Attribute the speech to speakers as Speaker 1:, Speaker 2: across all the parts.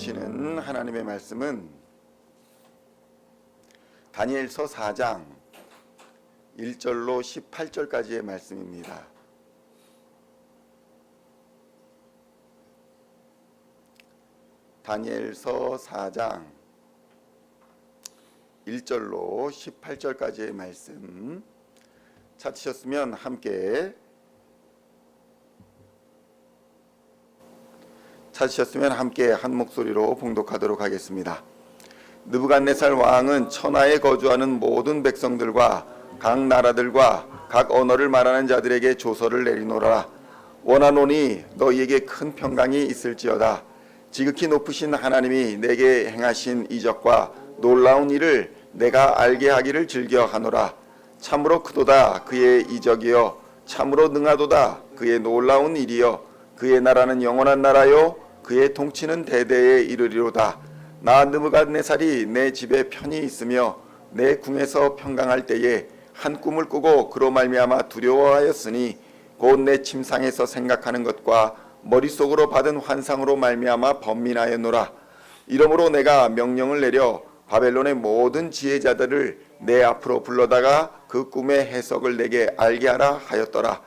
Speaker 1: 주시는 하나님의 말씀은 다니엘서 4장 1절로 18절까지의 말씀입니다. 다니엘서 4장 1절로 18절까지의 말씀 찾으셨으면 함께 한 목소리로 봉독하도록 하겠습니다. 느부갓네살 왕은 천하에 거주하는 모든 백성들과 각 나라들과 각 언어를 말하는 자들에게 조서를 내리노라. 원하노니 너희에게 큰 평강이 있을지어다. 지극히 높으신 하나님이 내게 행하신 이적과 놀라운 일을 내가 알게 하기를 즐겨하노라. 참으로 크도다 그의 이적이여, 참으로 능하도다 그의 놀라운 일이여. 그의 나라는 영원한 나라요, 그의 통치는 대대에 이르리로다. 나 느부갓네살이 내 집에 편히 있으며 내 궁에서 평강할 때에 한 꿈을 꾸고 그로 말미암아 두려워하였으니 곧 내 침상에서 생각하는 것과 머릿속으로 받은 환상으로 말미암아 번민하였노라. 이러므로 내가 명령을 내려 바벨론의 모든 지혜자들을 내 앞으로 불러다가 그 꿈의 해석을 내게 알게 하라 하였더라.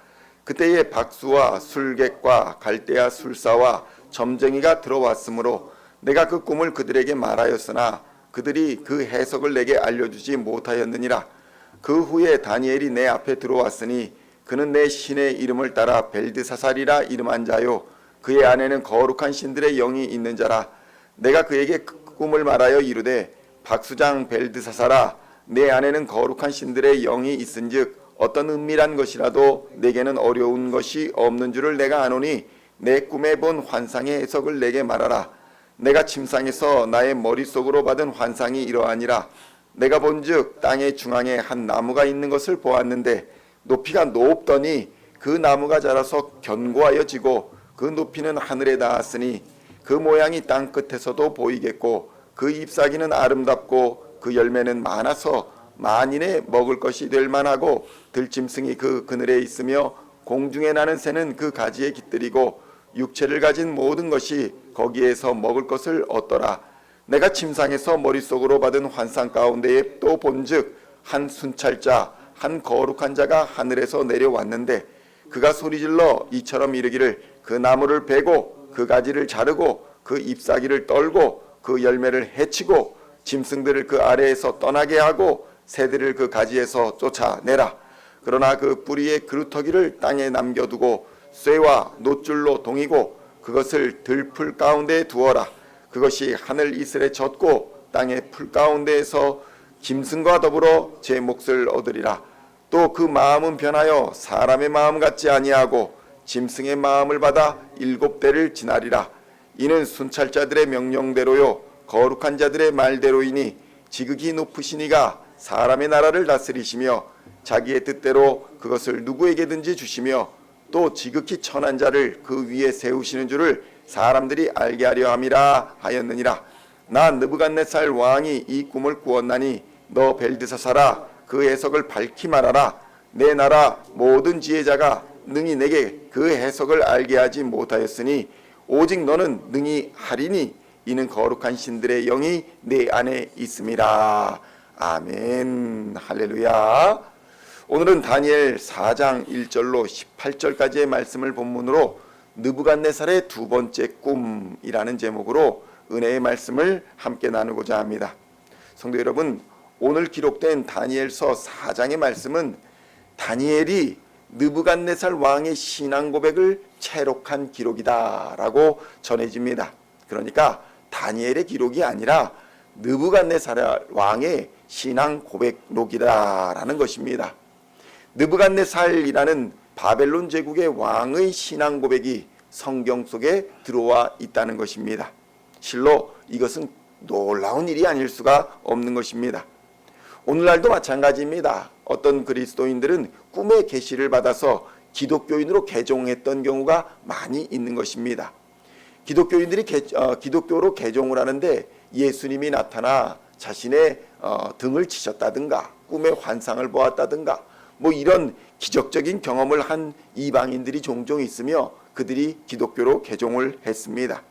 Speaker 1: 그때에 박수와 술객과 갈대아 술사와 점쟁이가 들어왔으므로 내가 그 꿈을 그들에게 말하였으나 그들이 그 해석을 내게 알려주지 못하였느니라. 그 후에 다니엘이 내 앞에 들어왔으니 그는 내 신의 이름을 따라 벨드사살이라 이름한 자요, 그의 안에는 거룩한 신들의 영이 있는 자라. 내가 그에게 그 꿈을 말하여 이르되, 박수장 벨드사살아, 내 안에는 거룩한 신들의 영이 있은즉 어떤 은밀한 것이라도 내게는 어려운 것이 없는 줄을 내가 아노니 내 꿈에 본 환상의 해석을 내게 말하라. 내가 침상에서 나의 머릿속으로 받은 환상이 이러하니라. 내가 본즉 땅의 중앙에 한 나무가 있는 것을 보았는데 높이가 높더니 그 나무가 자라서 견고하여 지고 그 높이는 하늘에 닿았으니 그 모양이 땅 끝에서도 보이겠고 그 잎사귀는 아름답고 그 열매는 많아서 만인의 먹을 것이 될 만하고 들짐승이 그 그늘에 있으며 공중에 나는 새는 그 가지에 깃들이고 육체를 가진 모든 것이 거기에서 먹을 것을 얻더라. 내가 침상에서 머릿속으로 받은 환상 가운데에 또 본즉 한 순찰자, 한 거룩한 자가 하늘에서 내려왔는데 그가 소리질러 이처럼 이르기를, 그 나무를 베고 그 가지를 자르고 그 잎사귀를 떨고 그 열매를 해치고 짐승들을 그 아래에서 떠나게 하고 새들을 그 가지에서 쫓아내라. 그러나 그 뿌리의 그루터기를 땅에 남겨두고 쇠와 놋줄로 동이고 그것을 들풀 가운데에 두어라. 그것이 하늘 이슬에 젖고 땅의 풀 가운데에서 짐승과 더불어 제 몫을 얻으리라. 또 그 마음은 변하여 사람의 마음 같지 아니하고 짐승의 마음을 받아 7대를 지나리라. 이는 순찰자들의 명령대로요 거룩한 자들의 말대로이니 지극히 높으신 이가 사람의 나라를 다스리시며 자기의 뜻대로 그것을 누구에게든지 주시며 또 지극히 천한 자를 그 위에 세우시는 줄을 사람들이 알게 하려 함이라 하였느니라. 나 느부갓네살 왕이 이 꿈을 꾸었나니 너 벨드사살아, 그 해석을 밝히 말하라. 내 나라 모든 지혜자가 능히 내게 그 해석을 알게 하지 못하였으니 오직 너는 능히 하리니 이는 거룩한 신들의 영이 내 안에 있음이라. 아멘. 할렐루야. 오늘은 다니엘 4장 1절로 18절까지의 말씀을 본문으로 느부갓네살의 두 번째 꿈이라는 제목으로 은혜의 말씀을 함께 나누고자 합니다. 성도 여러분, 오늘 기록된 다니엘서 4장의 말씀은 다니엘이 느부갓네살 왕의 신앙 고백을 채록한 기록이다라고 전해집니다. 그러니까 다니엘의 기록이 아니라 느부갓네살 왕의 신앙 고백록이다라는 것입니다. 느부갓네살이라는 바벨론 제국의 왕의 신앙 고백이 성경 속에 들어와 있다는 것입니다. 실로 이것은 놀라운 일이 아닐 수가 없는 것입니다. 오늘날도 마찬가지입니다. 어떤 그리스도인들은 꿈의 계시를 받아서 기독교인으로 개종했던 경우가 많이 있는 것입니다. 기독교인들이 기독교로 개종을 하는데 예수님이 나타나 자신의 등을 치셨다든가 꿈의 환상을 보았다든가 뭐 이런 기적적인 경험을 한 이방인들이 종종 있으며 그들이 기독교로 개종을 했습니다.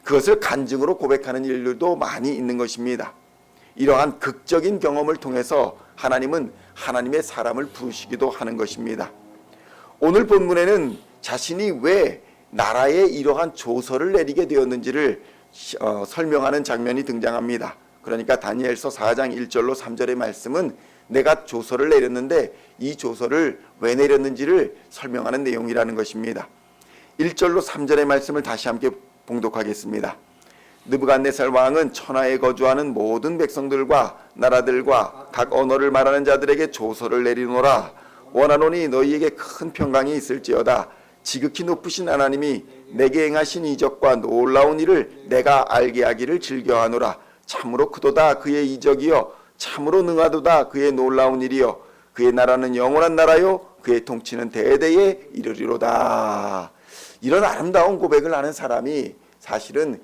Speaker 1: 그것을 간증으로 고백하는 일들도 많이 있는 것입니다. 이러한 극적인 경험을 통해서 하나님은 하나님의 사람을 부르시기도 하는 것입니다. 오늘 본문에는 자신이 왜 나라에 이러한 조서를 내리게 되었는지를 설명하는 장면이 등장합니다. 그러니까 다니엘서 4장 1절로 3절의 말씀은 내가 조서를 내렸는데 이 조서를 왜 내렸는지를 설명하는 내용이라는 것입니다. 1절로 3절의 말씀을 다시 함께 봉독하겠습니다. 느부갓네살 왕은 천하에 거주하는 모든 백성들과 나라들과 각 언어를 말하는 자들에게 조서를 내리노라. 원하노니 너희에게 큰 평강이 있을지어다. 지극히 높으신 하나님이 내게 행하신 이적과 놀라운 일을 내가 알게 하기를 즐겨하노라. 참으로 크도다 그의 이적이요 참으로 능하도다 그의 놀라운 일이요 그의 나라는 영원한 나라요 그의 통치는 대대에 이르리로다. 이런 아름다운 고백을 하는 사람이 사실은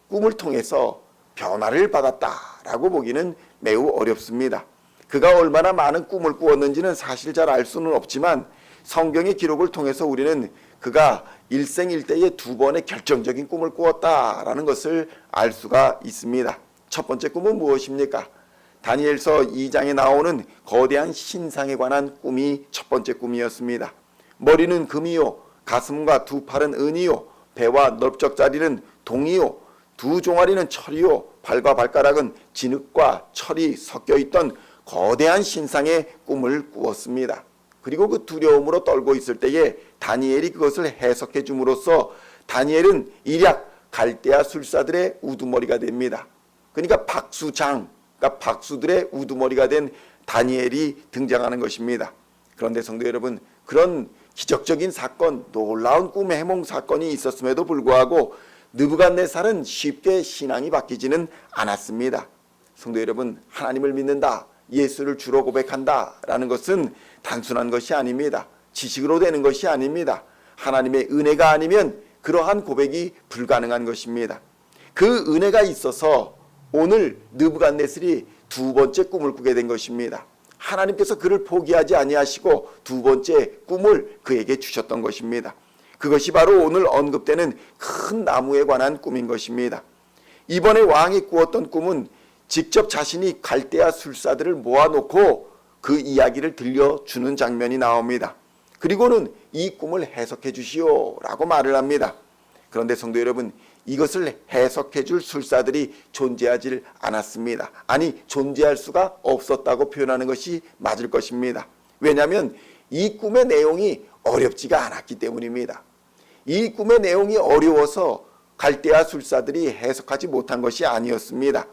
Speaker 1: 꿈을 통해서 변화를 받았다라고 보기는 매우 어렵습니다. 그가 얼마나 많은 꿈을 꾸었는지는 사실 잘 알 수는 없지만 성경의 기록을 통해서 우리는 그가 일생일대에 2번의 결정적인 꿈을 꾸었다라는 것을 알 수가 있습니다. 첫 번째 꿈은 무엇입니까? 다니엘서 2장에 나오는 거대한 신상에 관한 꿈이 첫 번째 꿈이었습니다. 머리는 금이요 가슴과 2 팔은 은이요 배와 넓적다리는 동이요 2 종아리는 철이요 발과 발가락은 진흙과 철이 섞여 있던 거대한 신상의 꿈을 꾸었습니다. 그리고 그 두려움으로 떨고 있을 때에 다니엘이 그것을 해석해 줌으로써 다니엘은 일약 갈대아 술사들의 우두머리가 됩니다. 그러니까 박수장, 그러니까 박수들의 우두머리가 된 다니엘이 등장하는 것입니다. 그런데 성도 여러분, 그런 기적적인 사건, 놀라운 꿈의 해몽 사건이 있었음에도 불구하고 느부갓네살은 쉽게 신앙이 바뀌지는 않았습니다. 성도 여러분, 하나님을 믿는다, 예수를 주로 고백한다 라는 것은 단순한 것이 아닙니다. 지식으로 되는 것이 아닙니다. 하나님의 은혜가 아니면 그러한 고백이 불가능한 것입니다. 그 은혜가 있어서 오늘 느부갓네살이 2번째 꿈을 꾸게 된 것입니다. 하나님께서 그를 포기하지 아니하시고 2번째 꿈을 그에게 주셨던 것입니다. 그것이 바로 오늘 언급되는 큰 나무에 관한 꿈인 것입니다. 이번에 왕이 꾸었던 꿈은 직접 자신이 갈대아 술사들을 모아놓고 그 이야기를 들려주는 장면이 나옵니다. 그리고는 이 꿈을 해석해 주시오 라고 말을 합니다. 그런데 성도 여러분, 이것을 해석해 줄 술사들이 존재하지 않았습니다. 아니, 존재할 수가 없었다고 표현하는 것이 맞을 것입니다. 왜냐하면 이 꿈의 내용이 어렵지가 않았기 때문입니다. 이 꿈의 내용이 어려워서 갈대아 술사들이 해석하지 못한 것이 아니었습니다.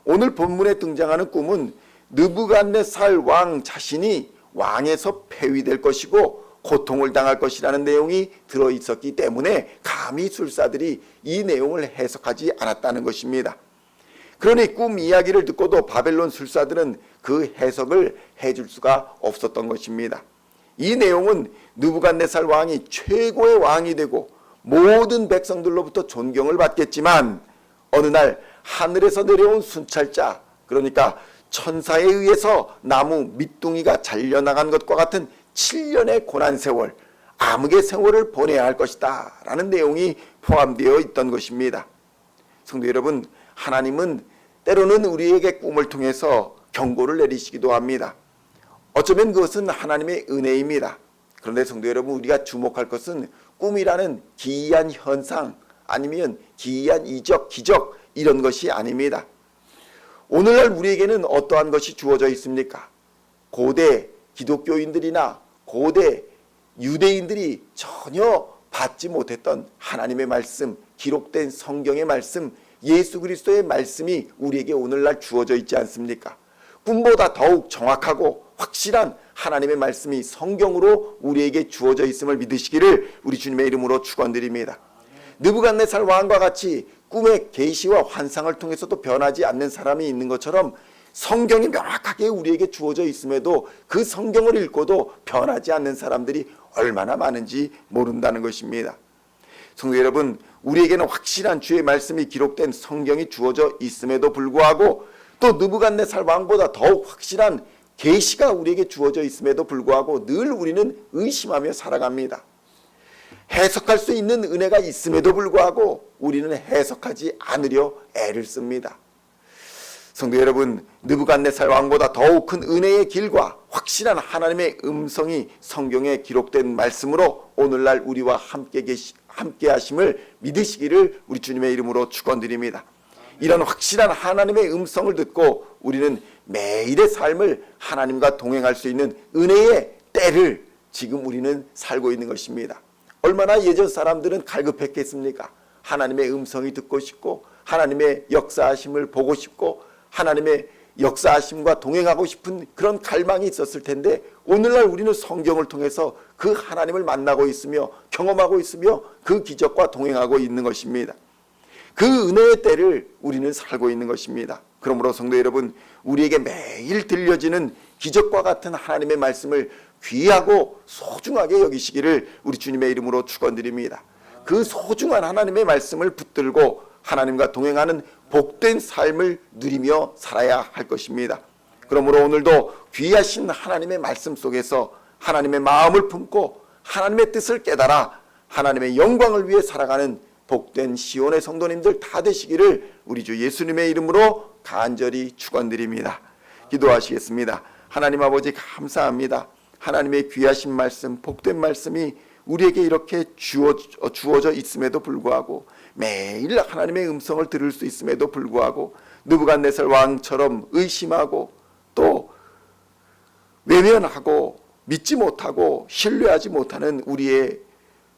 Speaker 1: 오늘 본문에 등장하는 꿈은 느부갓네살 왕 자신이 왕에서 폐위될 것이고 고통을 당할 것이라는 내용이 들어있었기 때문에 감히 술사들이 이 내용을 해석하지 않았다는 것입니다. 그러니 꿈 이야기를 듣고도 바벨론 술사들은 그 해석을 해줄 수가 없었던 것입니다. 이 내용은 느부갓네살 왕이 최고의 왕이 되고 모든 백성들로부터 존경을 받겠지만 어느 날 하늘에서 내려온 순찰자, 그러니까 천사에 의해서 나무 밑둥이가 잘려나간 것과 같은 7년의 고난세월, 암흑의 세월을 보내야 할 것이다 라는 내용이 포함되어 있던 것입니다. 성도 여러분, 하나님은 때로는 우리에게 꿈을 통해서 경고를 내리시기도 합니다. 어쩌면 그것은 하나님의 은혜입니다. 그런데 성도 여러분, 우리가 주목할 것은 꿈이라는 기이한 현상 아니면 기이한 이적, 기적 이런 것이 아닙니다. 오늘날 우리에게는 어떠한 것이 주어져 있습니까? 고대 기독교인들이나 고대 유대인들이 전혀 받지 못했던 하나님의 말씀, 기록된 성경의 말씀, 예수 그리스도의 말씀이 우리에게 오늘날 주어져 있지 않습니까? 꿈보다 더욱 정확하고 확실한 하나님의 말씀이 성경으로 우리에게 주어져 있음을 믿으시기를 우리 주님의 이름으로 축원드립니다. 느부갓네살 왕과 같이 꿈의 계시와 환상을 통해서도 변하지 않는 사람이 있는 것처럼 성경이 명확하게 우리에게 주어져 있음에도 그 성경을 읽고도 변하지 않는 사람들이 얼마나 많은지 모른다는 것입니다. 성도 여러분, 우리에게는 확실한 주의 말씀이 기록된 성경이 주어져 있음에도 불구하고 또 느부갓네살 왕보다 더욱 확실한 계시가 우리에게 주어져 있음에도 불구하고 늘 우리는 의심하며 살아갑니다. 해석할 수 있는 은혜가 있음에도 불구하고 우리는 해석하지 않으려 애를 씁니다. 성도 여러분, 느부갓네살 왕보다 더욱 큰 은혜의 길과 확실한 하나님의 음성이 성경에 기록된 말씀으로 오늘날 우리와 함께 하심을 믿으시기를 우리 주님의 이름으로 축원드립니다. 이런 확실한 하나님의 음성을 듣고 우리는 매일의 삶을 하나님과 동행할 수 있는 은혜의 때를 지금 우리는 살고 있는 것입니다. 얼마나 예전 사람들은 갈급했겠습니까? 하나님의 음성이 듣고 싶고 하나님의 역사하심을 보고 싶고 하나님의 역사하심과 동행하고 싶은 그런 갈망이 있었을 텐데, 오늘날 우리는 성경을 통해서 그 하나님을 만나고 있으며 경험하고 있으며 그 기적과 동행하고 있는 것입니다. 그 은혜의 때를 우리는 살고 있는 것입니다. 그러므로 성도 여러분, 우리에게 매일 들려지는 기적과 같은 하나님의 말씀을 귀하고 소중하게 여기시기를 우리 주님의 이름으로 축원드립니다. 그 소중한 하나님의 말씀을 붙들고 하나님과 동행하는 복된 삶을 누리며 살아야 할 것입니다. 그러므로 오늘도 귀하신 하나님의 말씀 속에서 하나님의 마음을 품고 하나님의 뜻을 깨달아 하나님의 영광을 위해 살아가는 복된 시온의 성도님들 다 되시기를 우리 주 예수님의 이름으로 간절히 축원드립니다. 기도하시겠습니다. 하나님 아버지, 감사합니다. 하나님의 귀하신 말씀, 복된 말씀이 우리에게 이렇게 주어져 있음에도 불구하고, 매일 하나님의 음성을 들을 수 있음에도 불구하고 느부갓네살 왕처럼 의심하고 또 외면하고 믿지 못하고 신뢰하지 못하는 우리의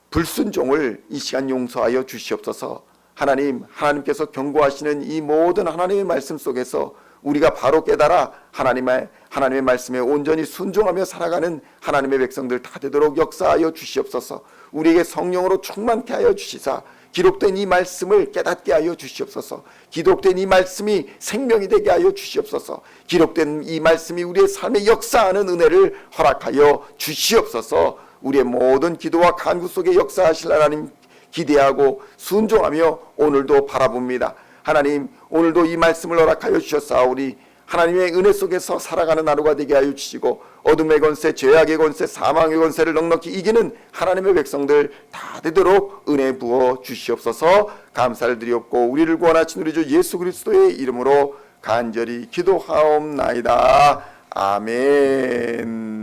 Speaker 1: 불순종을 이 시간 용서하여 주시옵소서. 하나님께서 경고하시는 이 모든 하나님의 말씀 속에서 우리가 바로 깨달아 하나님의 말씀에 온전히 순종하며 살아가는 하나님의 백성들 다 되도록 역사하여 주시옵소서. 우리에게 성령으로 충만케 하여 주시사 기록된 이 말씀을 깨닫게 하여 주시옵소서. 기록된 이 말씀이 생명이 되게 하여 주시옵소서. 기록된 이 말씀이 우리의 삶에 역사하는 은혜를 허락하여 주시옵소서. 우리의 모든 기도와 간구 속에 역사하실 하나님 기대하고 순종하며 오늘도 바라봅니다. 하나님, 오늘도 이 말씀을 허락하여 주셨사오니 하나님의 은혜 속에서 살아가는 하루가 되게 하여 주시고 어둠의 권세, 죄악의 권세, 사망의 권세를 넉넉히 이기는 하나님의 백성들 다 되도록 은혜 부어 주시옵소서. 감사를 드리옵고 우리를 구원하신 우리 주 예수 그리스도의 이름으로 간절히 기도하옵나이다. 아멘.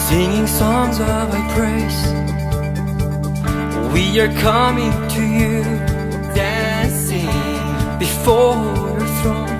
Speaker 2: Singing songs of thy praise, we are coming to you, dancing before your throne.